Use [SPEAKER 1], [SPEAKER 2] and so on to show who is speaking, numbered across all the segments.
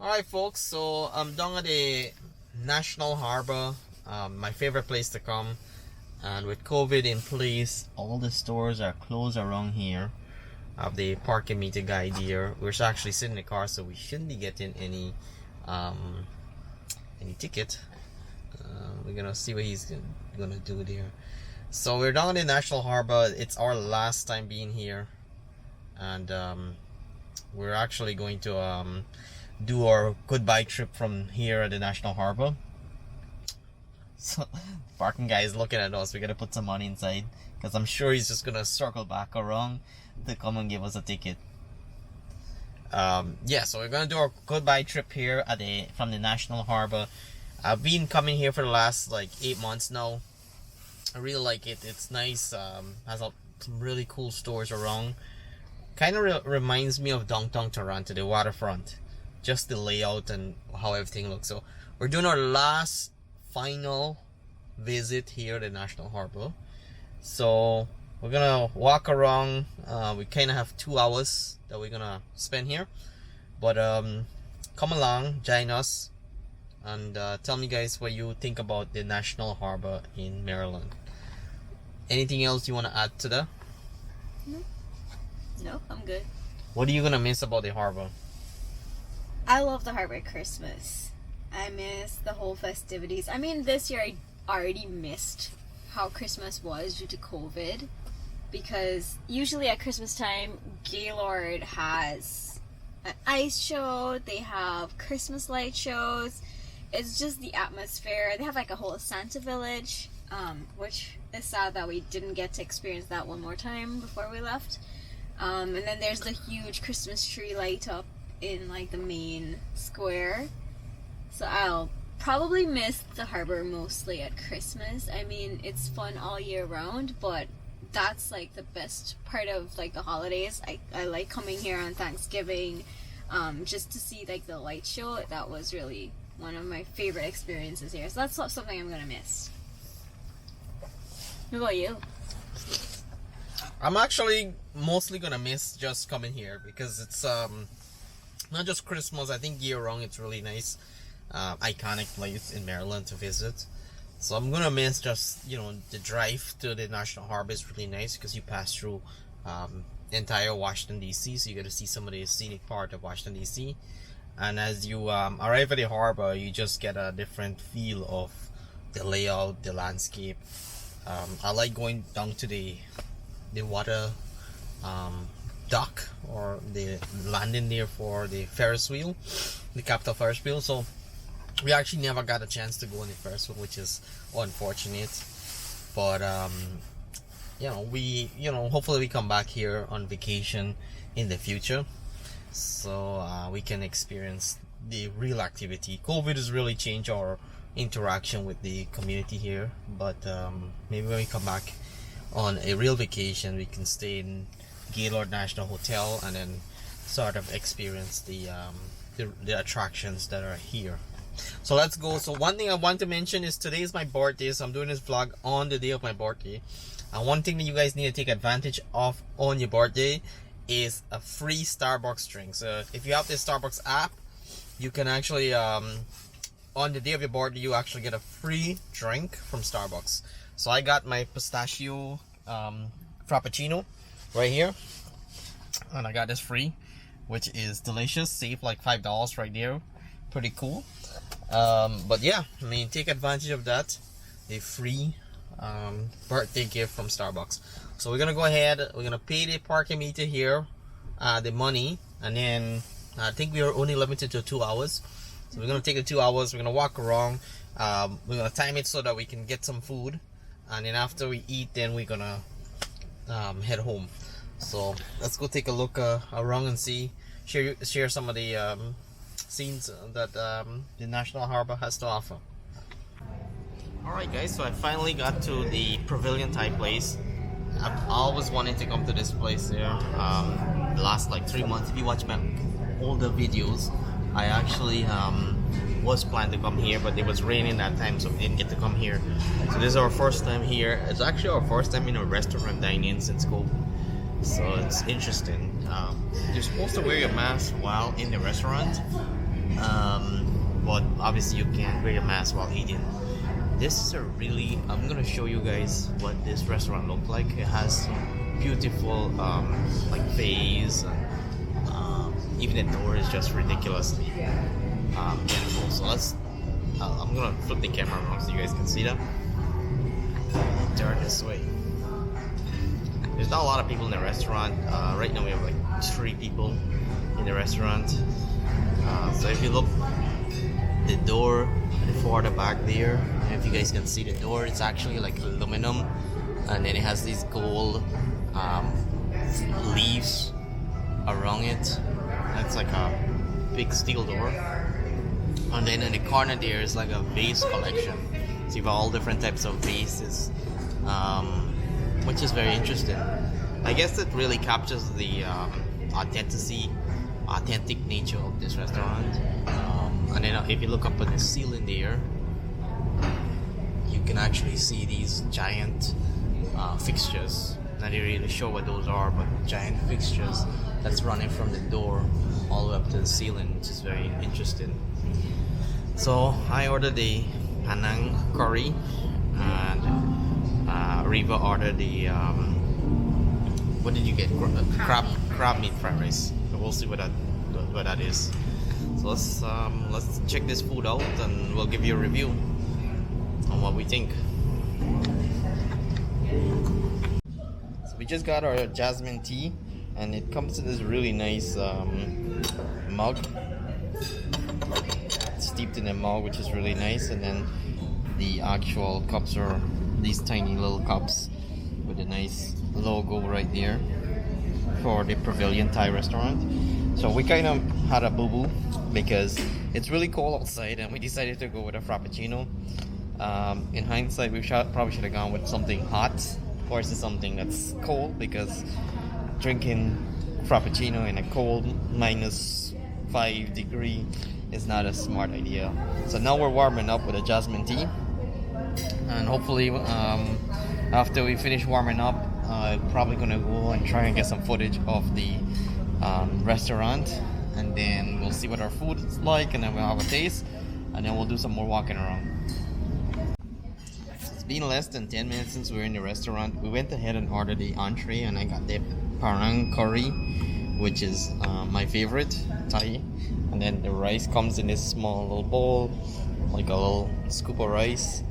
[SPEAKER 1] Alright folks, so I'm down at the National Harbor, my favorite place to come, and with COVID in place, all the stores are closed around here. I have the parking meter guide here. We're actually sitting in the car, so we shouldn't be getting any ticket. We're gonna see what he's gonna do there. So we're down in the National Harbor. It's our last time being here, and we're actually going to do our goodbye trip from here at the National Harbor. So the parking guy is looking at us. We gotta put some money inside because I'm sure he's just gonna circle back around to come and give us a ticket. Yeah, so we're gonna do our goodbye trip here at from the National Harbor. I've been coming here for the last like 8 months now. I really like it. It's nice. Has some really cool stores around. Kind of reminds me of downtown Toronto, the waterfront. Just the layout and how everything looks. So we're doing our last final visit here at the National Harbor. So we're gonna walk around. We kind of have 2 hours that we're gonna spend here, but come along, join us, and tell me guys what you think about the National Harbor in Maryland. Anything else you want to add to that?
[SPEAKER 2] No, I'm good.
[SPEAKER 1] What are you gonna miss about the harbor?
[SPEAKER 2] I love the harbor at Christmas. I miss the whole festivities. I mean, this year I already missed how Christmas was due to COVID, because usually at Christmas time, Gillard has an ice show, they have Christmas light shows. It's just the atmosphere. They have like a whole Santa village, which is sad that we didn't get to experience that one more time before we left. And then there's the huge Christmas tree light up in like the main square. So I'll probably miss the harbor mostly at Christmas. I mean, it's fun all year round, but that's like the best part of like the holidays. I like coming here on Thanksgiving, just to see like the light show. That was really one of my favorite experiences here. So that's something I'm gonna miss. What about you?
[SPEAKER 1] I'm actually mostly gonna miss just coming here because it's not just Christmas. I think year round it's really nice, iconic place in Maryland to visit. So I'm gonna miss just the drive to the National Harbor is really nice because you pass through entire Washington DC, so you get to see some of the scenic part of Washington DC. And as you arrive at the harbor, you just get a different feel of the layout, the landscape. I like going down to the water dock or the landing there for the Ferris wheel, the Capital Ferris wheel. So we actually never got a chance to go on the Ferris wheel, which is unfortunate. But hopefully we come back here on vacation in the future, so we can experience the real activity. COVID has really changed our interaction with the community here, but maybe when we come back on a real vacation, we can stay in Gillard National Hotel and then sort of experience the attractions that are here. So let's go. So one thing I want to mention is today is my birthday, so I'm doing this vlog on the day of my birthday. And one thing that you guys need to take advantage of on your birthday is a free Starbucks drink. So if you have this Starbucks app, you can actually on the day of your birthday you actually get a free drink from Starbucks. So I got my pistachio frappuccino right here, and I got this free, which is delicious. Save like $5 right there. Pretty cool. But yeah, I mean, take advantage of that, a free birthday gift from Starbucks. So we're gonna go ahead, we're gonna pay the parking meter here, the money, and then I think we are only limited to 2 hours. So we're gonna take the 2 hours, we're gonna walk around, we're gonna time it so that we can get some food, and then after we eat, then we're gonna head home. So let's go take a look around and share some of the scenes that the National Harbor has to offer. Alright guys, so I finally got to the Pavilion type place. I've always wanted to come to this place here. The last like 3 months, if you watch my older videos, I actually was planning to come here, but it was raining that time, so we didn't get to come here. So this is our first time here. It's actually our first time in a restaurant dining since COVID. So it's interesting. You're supposed to wear your mask while in the restaurant, But obviously you can't wear a mask while eating. This is a really, I'm gonna show you guys what this restaurant looks like. It has some beautiful like vase, and even the door is just ridiculously beautiful. So I'm gonna flip the camera around so you guys can see that. Turn this way. There's not a lot of people in the restaurant. Right now we have like 3 people in the restaurant. So if you look, the door for the back there, if you guys can see the door, it's actually like aluminum, and then it has these gold leaves around it. That's like a big steel door. And then in the corner there is like a vase collection. So you have all different types of vases, which is very interesting. I guess it really captures the authentic nature of this restaurant. And then if you look up at the ceiling there, you can actually see these giant fixtures. Not really sure what those are, but giant fixtures that's running from the door all the way up to the ceiling, which is very interesting. So I ordered the Penang curry, and Riva ordered the what did you get? Crab meat fried rice. So we'll see what that is. So let's check this food out, and we'll give you a review on what we think. So we just got our jasmine tea, and it comes in this really nice mug, steeped in a mug, which is really nice. And then the actual cups are these tiny little cups with a nice logo right there for the Pavilion Thai restaurant. So we kind of had a boo-boo because it's really cold outside, and we decided to go with a frappuccino. In hindsight, we probably should have gone with something hot versus something that's cold, because drinking frappuccino in a cold -5 degree is not a smart idea. So now we're warming up with a jasmine tea, and hopefully after we finish warming up, probably gonna go and try and get some footage of the restaurant, and then we'll see what our food is like, and then we'll have a taste, and then we'll do some more walking around. It's been less than 10 minutes since we were in the restaurant. We went ahead and ordered the entree, and I got the Penang curry, which is my favorite Thai. And then the rice comes in this small little bowl, like a little scoop of rice.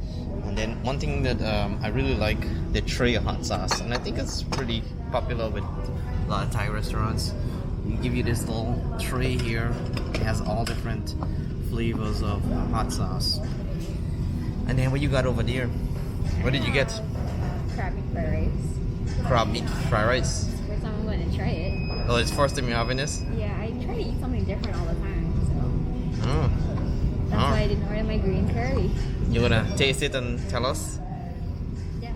[SPEAKER 1] And then one thing that I really like, the tray of hot sauce, and I think it's pretty popular with a lot of Thai restaurants. We give you this little tray here. It has all different flavors of hot sauce. And then what you got over there? What did you get?
[SPEAKER 2] Crab meat fried rice.
[SPEAKER 1] Crab meat fried rice.
[SPEAKER 2] First time I'm going to try it.
[SPEAKER 1] Oh, it's first time you're having this?
[SPEAKER 2] Yeah, I try to eat something different all the time, so
[SPEAKER 1] Oh.
[SPEAKER 2] that's why I didn't order my green curry.
[SPEAKER 1] You wanna taste it and tell us?
[SPEAKER 2] Yeah.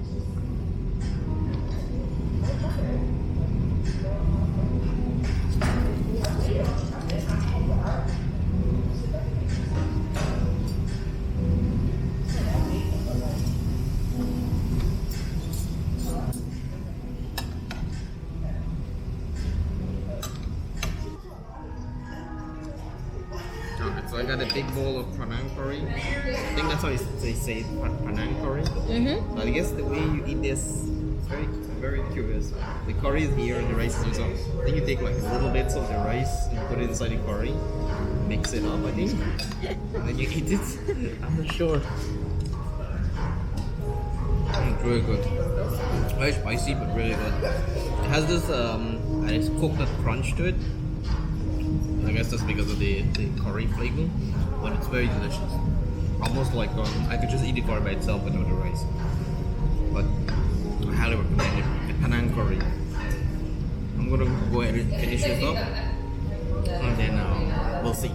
[SPEAKER 1] So I got a big bowl of Penang curry. I think that's how they say it, Penang curry.
[SPEAKER 2] Mm-hmm.
[SPEAKER 1] But I guess the way you eat this is very curious. The curry is here and the rice is here. So I think you take like little bits of the rice and put it inside the curry, mix it up, I think, and then you eat it. I'm not sure. It's really good. Very spicy, but really good. It has this coconut crunch to it. I guess that's because of the curry flavor, but it's very delicious. Almost like I could just eat the curry by itself without the rice. But I highly recommend it. The Penang curry. I'm gonna go ahead and finish this up, and then we'll see.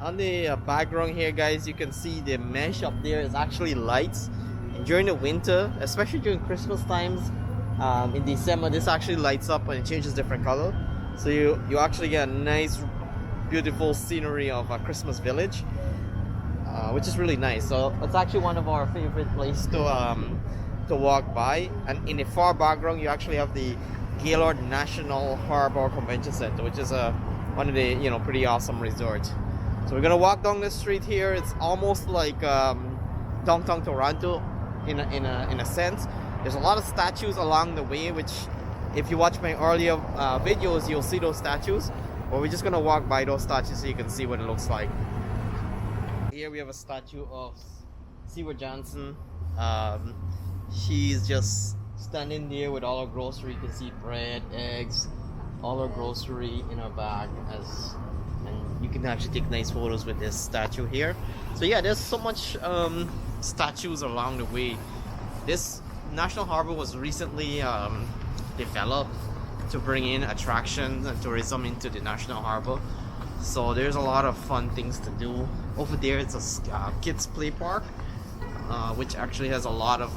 [SPEAKER 1] on the background here, guys, you can see the mesh up there is actually lights. And during the winter, especially during Christmas times, in December, this actually lights up and it changes different color. So you actually get a nice, beautiful scenery of a Christmas village, which is really nice. So it's actually one of our favorite places to walk by. And in the far background, you actually have the Gillard National Harbor Convention Center, which is one of the pretty awesome resorts. So we're gonna walk down this street here. It's almost like downtown Toronto in a sense. There's a lot of statues along the way, which if you watch my earlier videos, you'll see those statues. But we're just gonna walk by those statues so you can see what it looks like. Here we have a statue of Seaworld Johnson. She's just standing there with all her grocery. You can see bread, eggs, all her grocery in her bag, and you can actually take nice photos with this statue here. So yeah, there's so much statues along the way. This National Harbor was recently developed to bring in attractions and tourism into the National Harbor. So there's a lot of fun things to do. Over there it's a kids play park, which actually has a lot of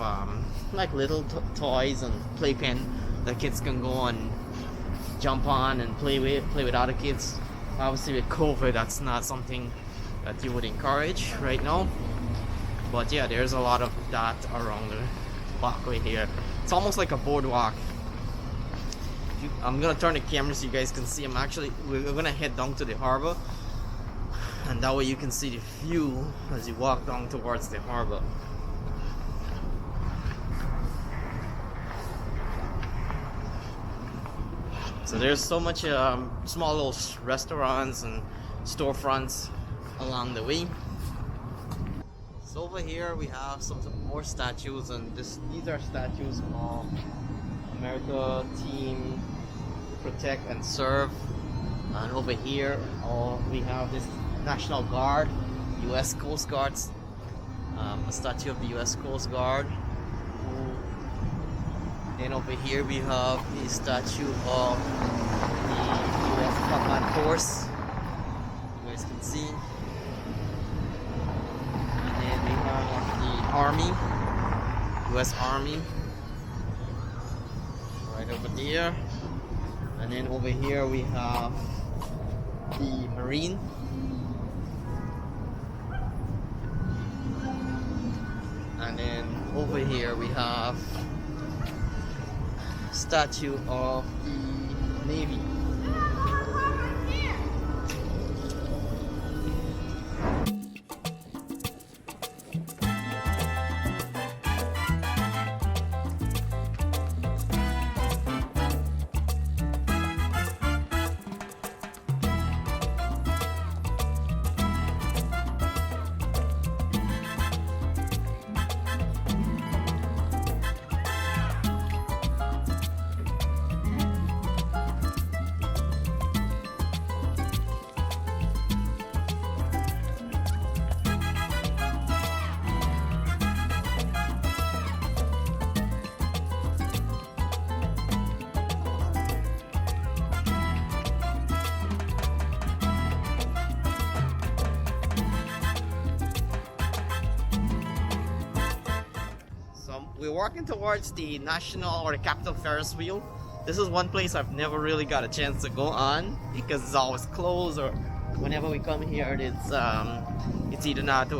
[SPEAKER 1] like little toys and playpen that kids can go and jump on and play with other kids. Obviously with COVID, that's not something that you would encourage right now. But yeah, there's a lot of that around the walkway here. It's almost like a boardwalk. I'm gonna turn the camera so you guys can see. We're gonna head down to the harbor, and that way you can see the view as you walk down towards the harbor. So there's so much small little restaurants and storefronts along the way. So over here we have some more statues, and these are statues of America Team Protect and Serve. And over here we have this National Guard, US Coast Guards, a statue of the US Coast Guard. Then over here we have the statue of the US Combat Force, you guys can see. And then we have the Army, US Army, right over there. And then over here we have the Marine. And then over here we have statue of the Navy. We're walking towards the National or the Capital Ferris wheel. This is one place I've never really got a chance to go on because it's always closed, or whenever we come here it's either not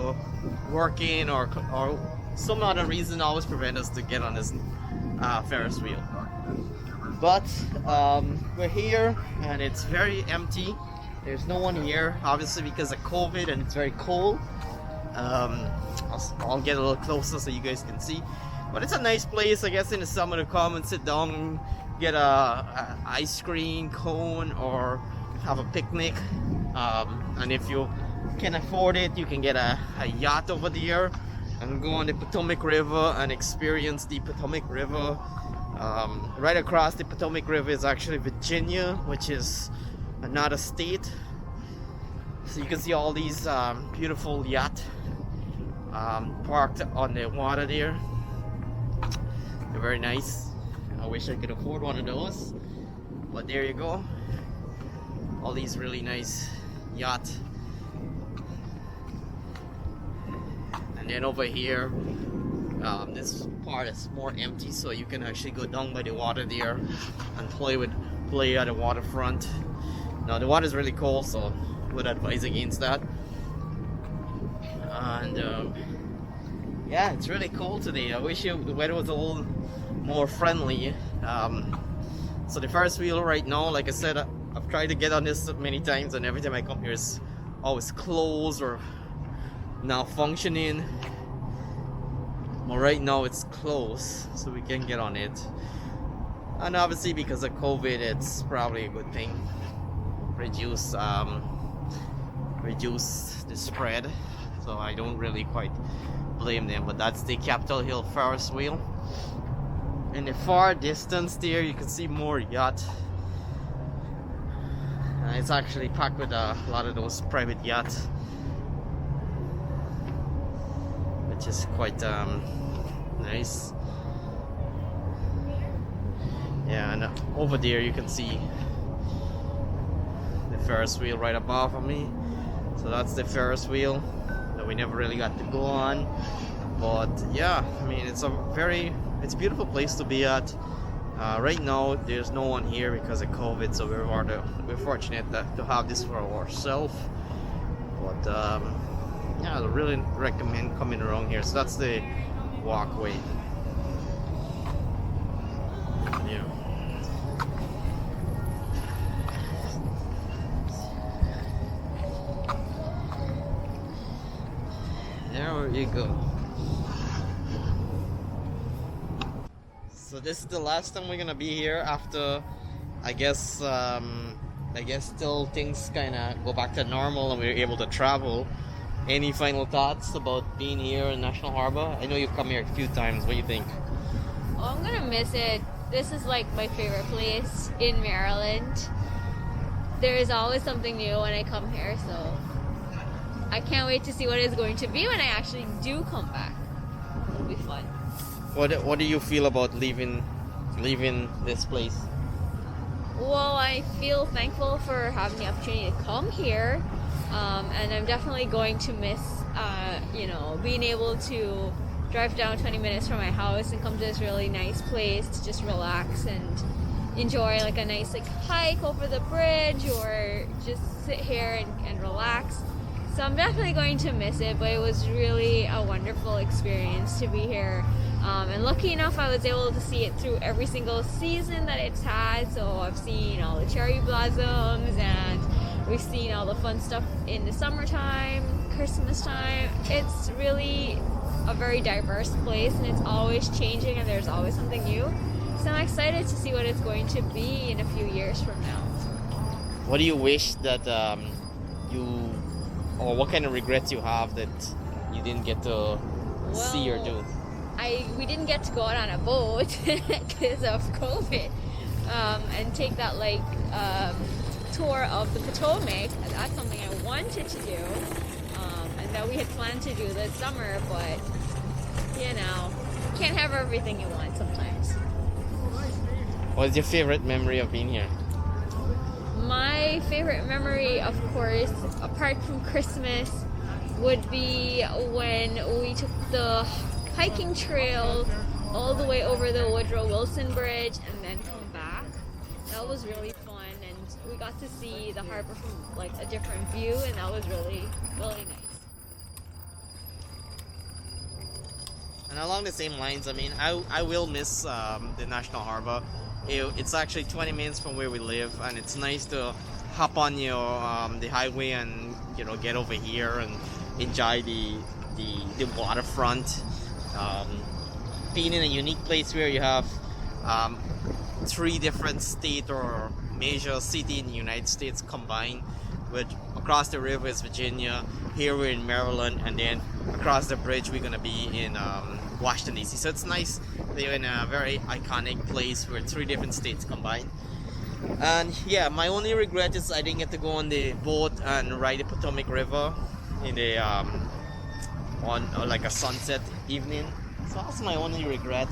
[SPEAKER 1] working or some other reason always prevent us to get on this Ferris wheel. But we're here and it's very empty. There's no one here, obviously because of COVID, and it's very cold. I'll get a little closer so you guys can see. But it's a nice place, I guess, in the summer to come and sit down and get a ice cream cone or have a picnic. And if you can afford it, you can get a yacht over there and go on the Potomac River and experience the Potomac River. Right across the Potomac River is actually Virginia, which is another state. So you can see all these beautiful yachts parked on the water there. They're very nice. I wish I could afford one of those, but there you go. All these really nice yachts then over here, this part is more empty, so you can actually go down by the water there and play at the waterfront. Now the water is really cold, so would advise against that. And yeah, it's really cold today. I wish the weather was a little more friendly. So the Ferris wheel right now, like I said, I've tried to get on this many times, and every time I come here it's always closed or malfunctioning. Well, right now it's closed, so we can get on it. And obviously because of COVID, it's probably a good thing. Reduce the spread, so I don't really quite blame them. But that's the Capitol Hill Ferris wheel. In the far distance there, you can see more yacht. It's actually packed with a lot of those private yachts, which is quite nice. Yeah, and over there you can see the Ferris wheel right above of me. So that's the Ferris wheel that we never really got to go on. But yeah, I mean, it's a beautiful place to be at. Right now there's no one here because of COVID, so we're fortunate to have this for ourselves. But yeah, I really recommend coming around here. So that's the walkway. Yeah. There you go. So this is the last time we're gonna be here after, I guess till things kind of go back to normal and we're able to travel. Any final thoughts about being here in National Harbor? I know you've come here a few times. What do you think?
[SPEAKER 2] Oh, I'm gonna miss it. This is like my favorite place in Maryland. There is always something new when I come here, so I can't wait to see what it's going to be when I actually do come back. It'll be fun.
[SPEAKER 1] What do you feel about leaving this place?
[SPEAKER 2] Well, I feel thankful for having the opportunity to come here, and I'm definitely going to miss, being able to drive down 20 minutes from my house and come to this really nice place to just relax and enjoy like a nice hike over the bridge, or just sit here and relax. So I'm definitely going to miss it, but it was really a wonderful experience to be here. And lucky enough, I was able to see it through every single season that it's had. So I've seen all the cherry blossoms, and we've seen all the fun stuff in the summertime, Christmas time. It's really a very diverse place, and it's always changing, and there's always something new. So I'm excited to see what it's going to be in a few years from now.
[SPEAKER 1] What do you wish that or what kind of regrets you have that you didn't get to see or do?
[SPEAKER 2] We didn't get to go out on a boat because of COVID, and take that tour of the Potomac. That's something I wanted to do, and that we had planned to do this summer, but you can't have everything you want sometimes.
[SPEAKER 1] What's your favorite memory of being here?
[SPEAKER 2] My favorite memory, of course, apart from Christmas, would be when we took the hiking trail all the way over the Woodrow Wilson Bridge and then come back. That was really fun, and we got to see the harbor from a different view, and that was really, really nice.
[SPEAKER 1] And along the same lines, I mean, I will miss the National Harbor. It's actually 20 minutes from where we live, and it's nice to hop on the highway and get over here and enjoy the waterfront. Being in a unique place where you have 3 different state or major city in the United States combined, with across the river is Virginia, here we're in Maryland, and then across the bridge we're gonna be in Washington DC. So it's nice they're in a very iconic place where 3 different states combined. And yeah, my only regret is I didn't get to go on the boat and ride the Potomac River in the on a sunset evening. So that's my only regret.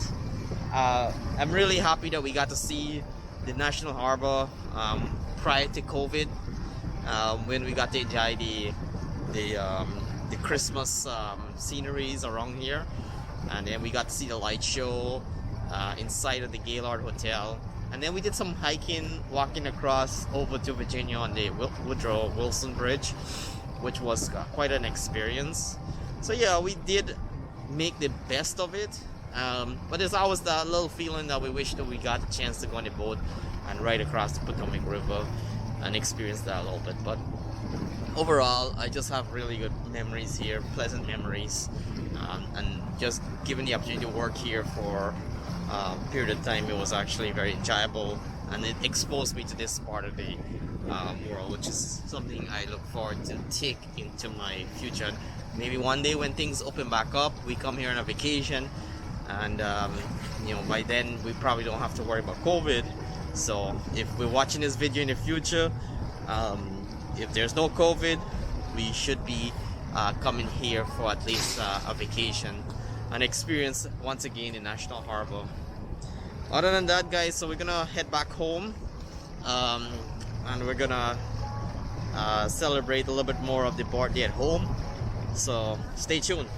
[SPEAKER 1] I'm really happy that we got to see the National Harbor prior to COVID, when we got to enjoy the the Christmas sceneries around here, and then we got to see the light show inside of the Gillard Hotel, and then we did some hiking, walking across over to Virginia on the Woodrow Wilson Bridge, which was quite an experience. So yeah, we did make the best of it, but there's always that little feeling that we wish that we got the chance to go on the boat and ride across the Potomac River and experience that a little bit. But overall, I just have really good memories here, pleasant memories, and just given the opportunity to work here for a period of time, it was actually very enjoyable, and it exposed me to this part of the world, which is something I look forward to take into my future. Maybe one day when things open back up, we come here on a vacation, and by then we probably don't have to worry about COVID. So if we're watching this video in the future, if there's no COVID, we should be coming here for at least a vacation and experience once again the National Harbor. Other than that, guys, so we're gonna head back home, and we're gonna celebrate a little bit more of the birthday at home. So stay tuned.